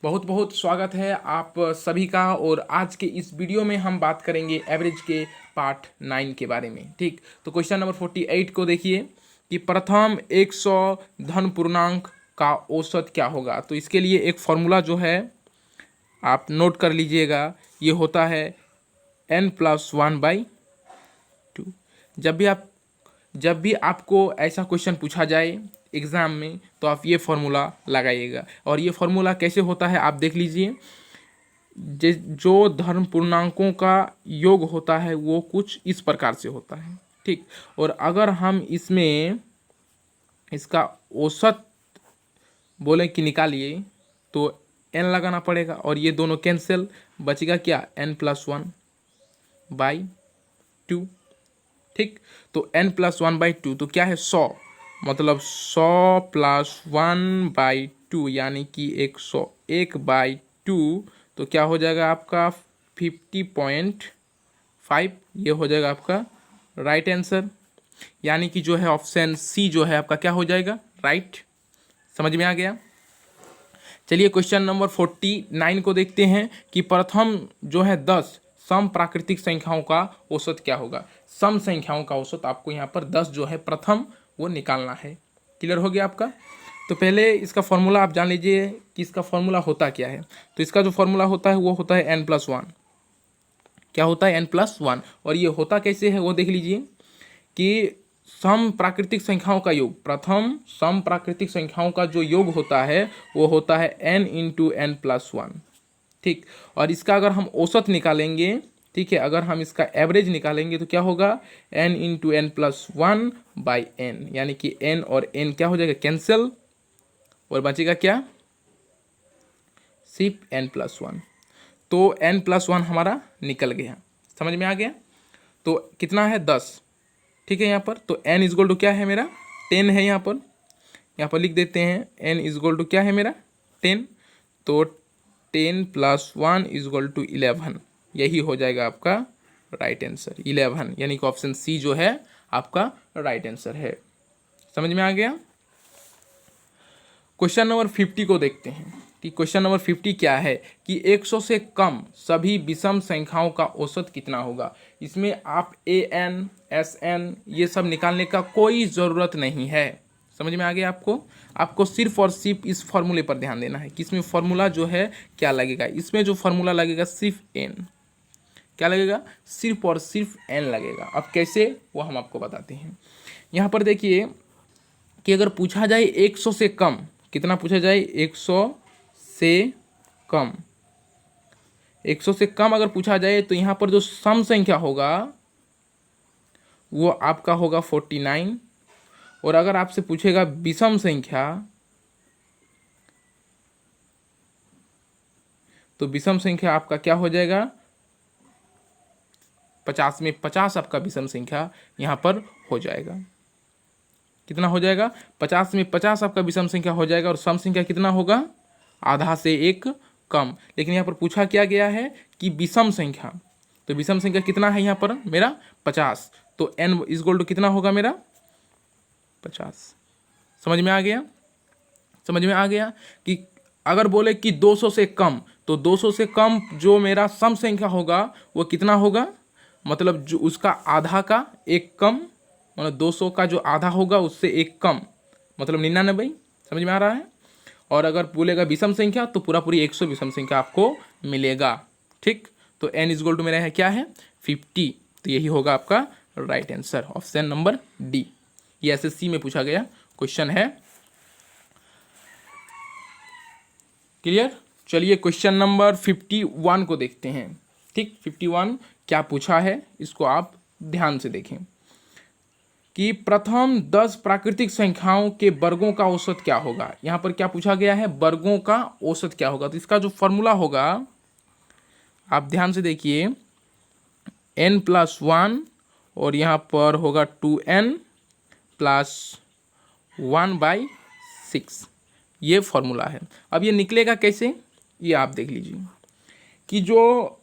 बहुत बहुत स्वागत है आप सभी का। और आज के इस वीडियो में हम बात करेंगे एवरेज के पार्ट 9 के बारे में। ठीक, तो क्वेश्चन नंबर 48 को देखिए कि प्रथम 100 धन पूर्णांक का औसत क्या होगा। तो इसके लिए एक फॉर्मूला जो है आप नोट कर लीजिएगा, ये होता है n+1/2। जब भी आपको ऐसा क्वेश्चन पूछा जाए एग्ज़ाम में तो आप ये फॉर्मूला लगाइएगा। और ये फॉर्मूला कैसे होता है आप देख लीजिए। जो धर्म पूर्णांकों का योग होता है वो कुछ इस प्रकार से होता है। ठीक, और अगर हम इसमें इसका औसत बोले कि निकालिए तो n लगाना पड़ेगा और ये दोनों कैंसिल, बचेगा क्या n+1/2। ठीक, तो n+1/2 तो क्या है 100, मतलब 100 + 1/2 यानी कि 100 1/2 तो क्या हो जाएगा आपका 50.5। ये हो जाएगा आपका राइट आंसर, यानी कि जो है ऑप्शन सी जो है आपका क्या हो जाएगा राइट। समझ में आ गया। चलिए क्वेश्चन नंबर 49 को देखते हैं कि प्रथम जो है 10 सम प्राकृतिक संख्याओं का औसत क्या होगा। सम संख्याओं का औसत आपको यहाँ पर 10 जो है प्रथम वो निकालना है। क्लियर हो गया आपका। तो पहले इसका फॉर्मूला आप जान लीजिए कि इसका फॉर्मूला होता क्या है। तो इसका जो फॉर्मूला होता है वो होता है n+1। क्या होता है n+1, और ये होता कैसे है वो देख लीजिए कि सम प्राकृतिक संख्याओं का योग, प्रथम सम प्राकृतिक संख्याओं का जो योग होता है वो होता है n × n+1। ठीक, और इसका अगर हम औसत निकालेंगे, ठीक है, अगर हम इसका एवरेज निकालेंगे तो क्या होगा n × n+1/n, यानी कि n और n क्या हो जाएगा कैंसिल और बचेगा क्या सिर्फ n+1। तो n+1 हमारा निकल गया। समझ में आ गया। तो कितना है 10। ठीक है, यहाँ पर तो n = क्या है मेरा 10 है। यहाँ पर लिख देते हैं n = क्या है मेरा 10। तो 10 + 1 = 11। यही हो जाएगा आपका राइट आंसर 11, यानी कि ऑप्शन सी जो है आपका राइट आंसर है। समझ में आ गया। क्वेश्चन नंबर 50 को देखते हैं कि क्वेश्चन नंबर 50 क्या है कि 100 से कम सभी विषम संख्याओं का औसत कितना होगा। इसमें आप an sn ये सब निकालने का कोई ज़रूरत नहीं है। समझ में आ गया आपको सिर्फ और सिर्फ इस फॉर्मूले पर ध्यान देना है कि इसमें फॉर्मूला जो है क्या लगेगा। इसमें जो फॉर्मूला लगेगा सिर्फ n, क्या लगेगा सिर्फ और सिर्फ n लगेगा। अब कैसे वो हम आपको बताते हैं। यहाँ पर देखिए कि अगर पूछा जाए 100 से कम, कितना पूछा जाए 100 से कम, 100 से कम अगर पूछा जाए तो यहाँ पर जो सम संख्या होगा वो आपका होगा 49। और अगर आपसे पूछेगा विषम संख्या तो विषम संख्या आपका क्या हो जाएगा 50 में 50 आपका विषम संख्या यहाँ पर हो जाएगा। कितना हो जाएगा 50 में 50 आपका विषम संख्या हो जाएगा। और सम संख्या कितना होगा आधा से एक कम। लेकिन यहाँ पर पूछा क्या गया है कि विषम संख्या, तो विषम संख्या कितना है यहाँ पर मेरा 50। तो n = कितना होगा मेरा 50। समझ में आ गया। समझ में आ गया कि अगर बोले कि 200 से कम, तो 200 से कम जो मेरा सम संख्या होगा वो कितना होगा, मतलब जो उसका आधा का एक कम, मतलब 200 का जो आधा होगा उससे एक कम, मतलब 99। समझ में आ रहा है। और अगर बोलेगा विषम संख्या तो पूरा पूरी 100 विषम संख्या आपको मिलेगा। ठीक, तो n = मेरा है क्या है 50। तो यही होगा आपका right answer option number D. ये एसएससी में पूछा गया क्वेश्चन है। क्लियर। चलिए क्वेश्चन नंबर 51 को देखते हैं। ठीक, 51 क्या पूछा है इसको आप ध्यान से देखें कि प्रथम 10 प्राकृतिक संख्याओं के वर्गों का औसत क्या होगा। यहाँ पर क्या पूछा गया है वर्गों का औसत क्या होगा। तो इसका जो फॉर्मूला होगा आप ध्यान से देखिए n+1 और यहाँ पर होगा 2n + 1/6। ये फॉर्मूला है। अब ये निकलेगा कैसे ये आप देख लीजिए कि जो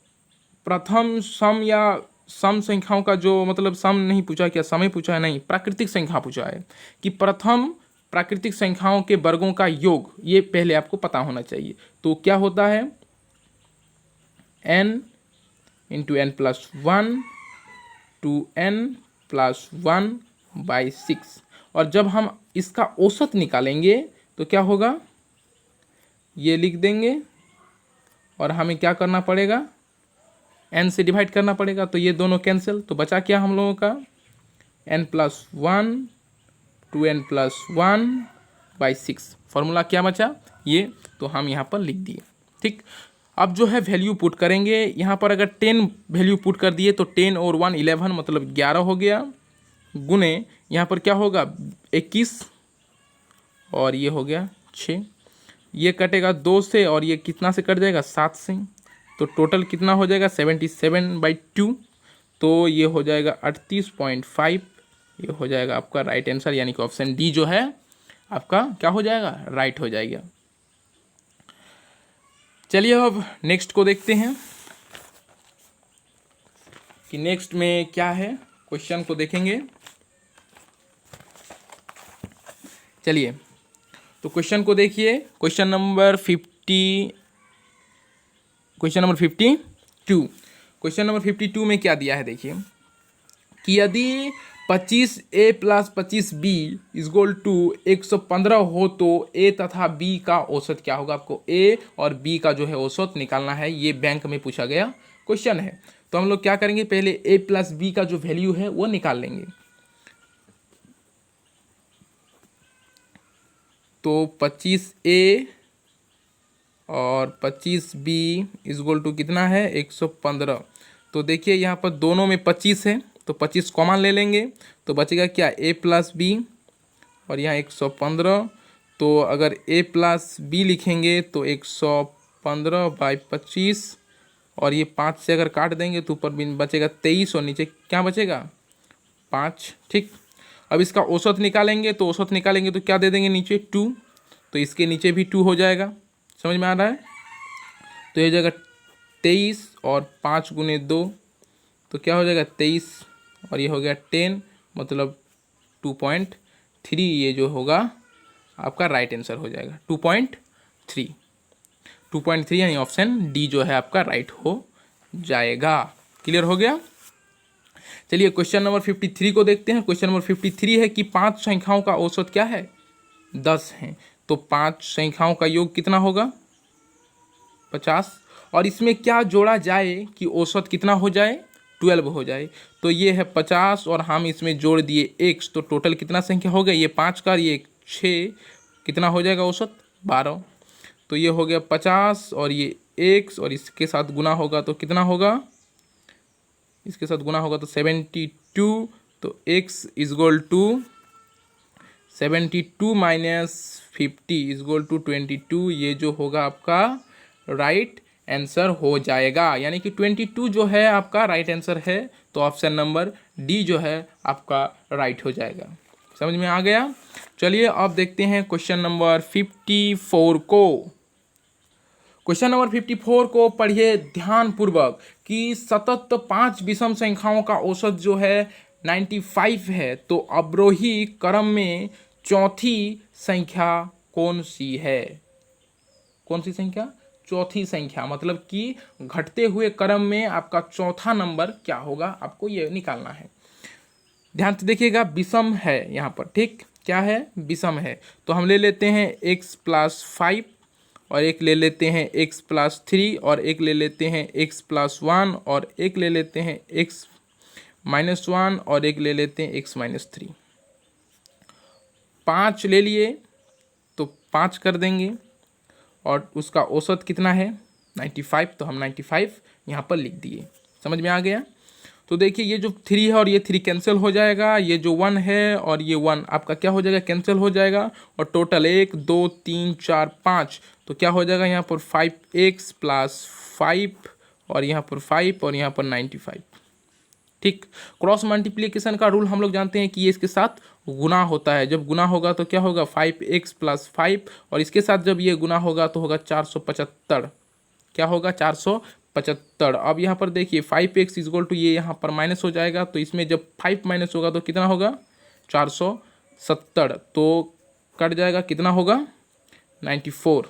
प्रथम सम या सम संख्याओं का जो मतलब सम नहीं पूछा, क्या समय पूछा है, नहीं प्राकृतिक संख्या पूछा है कि प्रथम प्राकृतिक संख्याओं के वर्गों का योग, ये पहले आपको पता होना चाहिए। तो क्या होता है, n into n plus one two n plus one by six. और जब हम इसका औसत निकालेंगे तो क्या होगा, ये लिख देंगे और हमें क्या करना पड़ेगा, n से डिवाइड करना पड़ेगा। तो ये दोनों कैंसिल, तो बचा क्या हम लोगों का, n plus one two n plus one by six. Formula क्या बचा ये, तो हम यहाँ पर लिख दिए। ठीक, अब जो है वैल्यू पुट करेंगे। यहाँ पर अगर 10 वैल्यू पुट कर दिए तो 10 और 1 11, मतलब 11 हो गया, गुने यहाँ पर क्या होगा 21 और ये हो गया 6। ये कटेगा 2 से और ये कितना से कट जाएगा, 7 से। तो टोटल कितना हो जाएगा 77/2। तो ये हो जाएगा 38.5। ये हो जाएगा आपका राइट आंसर, यानी कि ऑप्शन डी जो है आपका क्या हो जाएगा, राइट हो जाएगा। चलिए अब नेक्स्ट को देखते हैं कि नेक्स्ट में क्या है, क्वेश्चन को देखेंगे। चलिए तो क्वेश्चन को देखिए, क्वेश्चन नंबर 52। क्वेश्चन नंबर 52 में क्या दिया है, देखिए कि यदि 25a प्लस 25b इजगोल टू 115 हो तो a तथा b का औसत क्या होगा। आपको a और b का जो है औसत निकालना है, ये बैंक में पूछा गया क्वेश्चन है। तो हम लोग क्या करेंगे, पहले a प्लस b का जो वैल्यू है वो निकाल लेंगे। तो 25a और 25b इजगोल टू कितना है, 115। तो देखिए यहाँ पर दोनों में 25 है, तो 25 कॉमन ले लेंगे तो बचेगा क्या, a प्लस बी और यहाँ 115। तो अगर a प्लस बी लिखेंगे तो 115/25 और ये 5 से अगर काट देंगे तो ऊपर बचेगा 23 और नीचे क्या बचेगा 5। ठीक, अब इसका औसत निकालेंगे, तो औसत निकालेंगे तो क्या दे देंगे नीचे 2, तो इसके नीचे भी 2 हो जाएगा। समझ में आ रहा है, तो ये हो जाएगा 23 और 5 गुने 2 तो क्या हो जाएगा 23 और ये हो गया 10, मतलब 2.3। ये जो होगा आपका राइट आंसर हो जाएगा 2.3 यानी ऑप्शन डी जो है आपका राइट हो जाएगा। क्लियर हो गया। चलिए क्वेश्चन नंबर 53 को देखते हैं। क्वेश्चन नंबर 53 है कि 5 संख्याओं का औसत क्या है, 10 है। तो 5 संख्याओं का योग कितना होगा 50, और इसमें क्या जोड़ा जाए कि औसत कितना हो जाए 12 हो जाए। तो ये है 50 और हम इसमें जोड़ दिए x, तो टोटल कितना संख्या हो गया, ये 5 का ये 6, कितना हो जाएगा औसत 12। तो ये हो गया 50 और ये x और इसके साथ गुना होगा तो कितना होगा, इसके साथ गुना होगा तो 72। तो x इजगोल टू 72 माइनस 50 इजगोल टू 22। ये जो होगा आपका राइट आंसर हो जाएगा, यानी कि 22 जो है आपका राइट आंसर है। तो ऑप्शन नंबर डी जो है आपका राइट हो जाएगा। समझ में आ गया। चलिए अब देखते हैं क्वेश्चन नंबर 54 को। क्वेश्चन नंबर 54 को पढ़िए ध्यानपूर्वक कि सतत 5 विषम संख्याओं का औसत जो है 95 है, तो अवरोही क्रम में चौथी संख्या कौन सी है। कौन सी संख्या, चौथी संख्या, मतलब कि घटते हुए क्रम में आपका चौथा नंबर क्या होगा, आपको ये निकालना है। ध्यान से देखिएगा, विषम है यहाँ पर, ठीक, क्या है विषम है। तो हम ले लेते हैं x प्लस 5 और एक ले लेते हैं x प्लस 3 और एक ले लेते हैं x प्लस 1 और एक ले लेते हैं x माइनस 1 और एक ले लेते हैं x माइनस 3। 5 ले लिए तो 5 कर देंगे और उसका औसत कितना है 95, तो हम 95 यहाँ पर लिख दिए। समझ में आ गया। तो देखिए ये जो 3 है और ये 3 कैंसिल हो जाएगा, ये जो 1 है और ये 1 आपका क्या हो जाएगा, कैंसिल हो जाएगा, और टोटल 1 2 3 4 5, तो क्या हो जाएगा यहाँ पर 5x प्लस 5 और यहाँ पर 5 और यहाँ पर 95। ठीक, क्रॉस मल्टीप्लिकेशन का रूल हम लोग जानते हैं कि ये इसके साथ गुना होता है। जब गुना होगा तो क्या होगा 5x प्लस 5 और इसके साथ जब ये गुना होगा तो होगा 475। क्या होगा 475। अब यहाँ पर देखिए 5x इजगोल टू ये यहाँ पर माइनस हो जाएगा, तो इसमें जब 5 माइनस होगा तो कितना होगा 470। तो कट जाएगा, कितना होगा 94।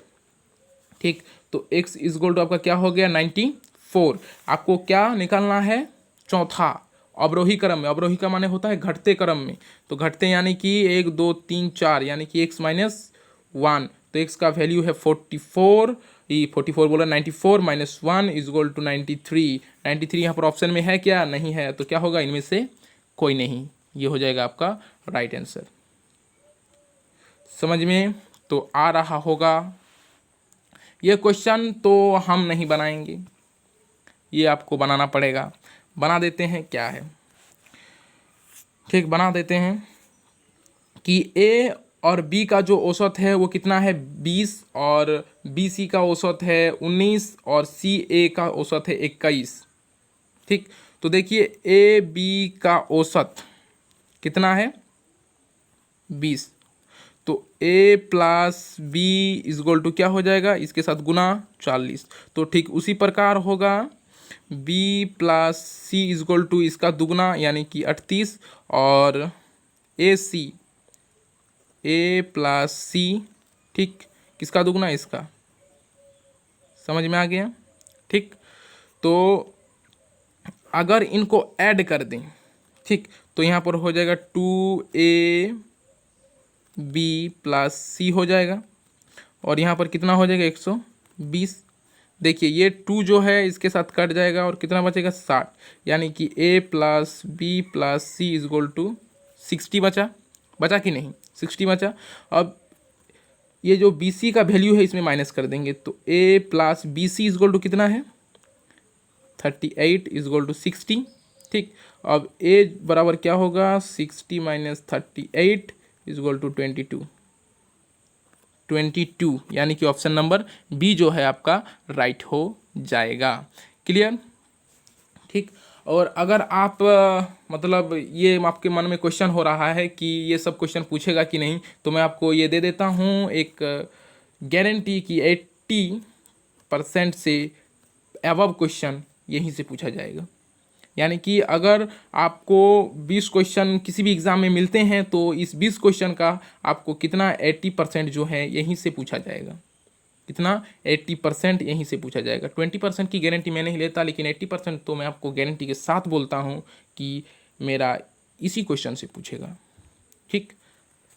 ठीक, तो x इज इक्वल टू आपका क्या हो गया 94। आपको क्या निकालना है, चौथा अवरोही क्रम में। अवरोही का माने होता है घटते क्रम में, तो घटते यानी कि 1 2 3 4 यानी कि x माइनस 1, तो x का वैल्यू है 44, ये 44 बोला 94 माइनस 1 इज इक्वल टू 93। 93 यहाँ पर ऑप्शन में है क्या, नहीं है, तो क्या होगा इनमें से कोई नहीं, ये हो जाएगा आपका राइट आंसर। समझ में तो आ रहा होगा। ये क्वेश्चन तो हम नहीं बनाएंगे, ये आपको बनाना पड़ेगा। बना देते हैं, क्या है, ठीक, बना देते हैं कि ए और बी का जो औसत है वो कितना है 20, और बी सी का औसत है 19, और सी ए का औसत है 21। ठीक, तो देखिए ए बी का औसत कितना है 20, तो A plus B is equal to क्या हो जाएगा, इसके साथ गुना 40। तो ठीक उसी प्रकार होगा B plus C is equal to इसका दुगना यानी कि 38, और ए प्लस सी, ठीक, किसका दुगना, इसका। समझ में आ गया। ठीक, तो अगर इनको ऐड कर दें, ठीक, तो यहाँ पर हो जाएगा 2ab प्लस सी हो जाएगा, और यहाँ पर कितना हो जाएगा 120। देखिए ये 2 जो है इसके साथ कट जाएगा और कितना बचेगा 60, यानी कि a plus B plus C is equal to 60 बचा कि नहीं, 60 बचा। अब ये जो बी सी का वैल्यू है इसमें माइनस कर देंगे, तो a plus B C is equal to कितना है 38 इज इक्वल टू 60। ठीक, अब a बराबर क्या होगा 60 माइनस 38 इज इक्वल टू 22, यानी कि ऑप्शन नंबर बी जो है आपका राइट हो जाएगा। क्लियर। ठीक, और अगर आप मतलब ये आपके मन में क्वेश्चन हो रहा है कि ये सब क्वेश्चन पूछेगा कि नहीं, तो मैं आपको ये दे देता हूँ एक गारंटी कि 80% से अबव क्वेश्चन यहीं से पूछा जाएगा। यानी कि अगर आपको 20 क्वेश्चन किसी भी एग्ज़ाम में मिलते हैं तो इस 20 क्वेश्चन का आपको कितना 80% जो है यहीं से पूछा जाएगा। कितना 80% यहीं से पूछा जाएगा। 20% की गारंटी मैं नहीं लेता, लेकिन 80% तो मैं आपको गारंटी के साथ बोलता हूँ कि मेरा इसी क्वेश्चन से पूछेगा। ठीक,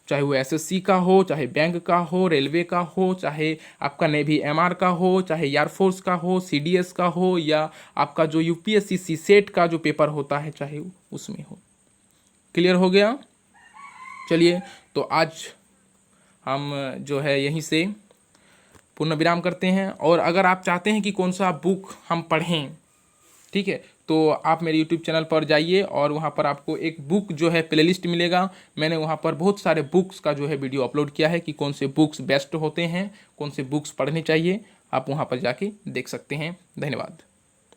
चाहे वो एसएससी का हो, चाहे बैंक का हो, रेलवे का हो, चाहे आपका नेवी एमआर का हो, चाहे एयरफोर्स का हो, सीडीएस का हो, या आपका जो यूपीएससी सीसेट का जो पेपर होता है चाहे उसमें हो। क्लियर हो गया। चलिए, तो आज हम जो है यहीं से पूर्ण विराम करते हैं, और अगर आप चाहते हैं कि कौन सा बुक हम पढ़ें, ठीक है, तो आप मेरे YouTube चैनल पर जाइए और वहाँ पर आपको एक बुक जो है प्लेलिस्ट मिलेगा। मैंने वहाँ पर बहुत सारे बुक्स का जो है वीडियो अपलोड किया है कि कौन से बुक्स बेस्ट होते हैं, कौन से बुक्स पढ़ने चाहिए, आप वहाँ पर जाके देख सकते हैं। धन्यवाद।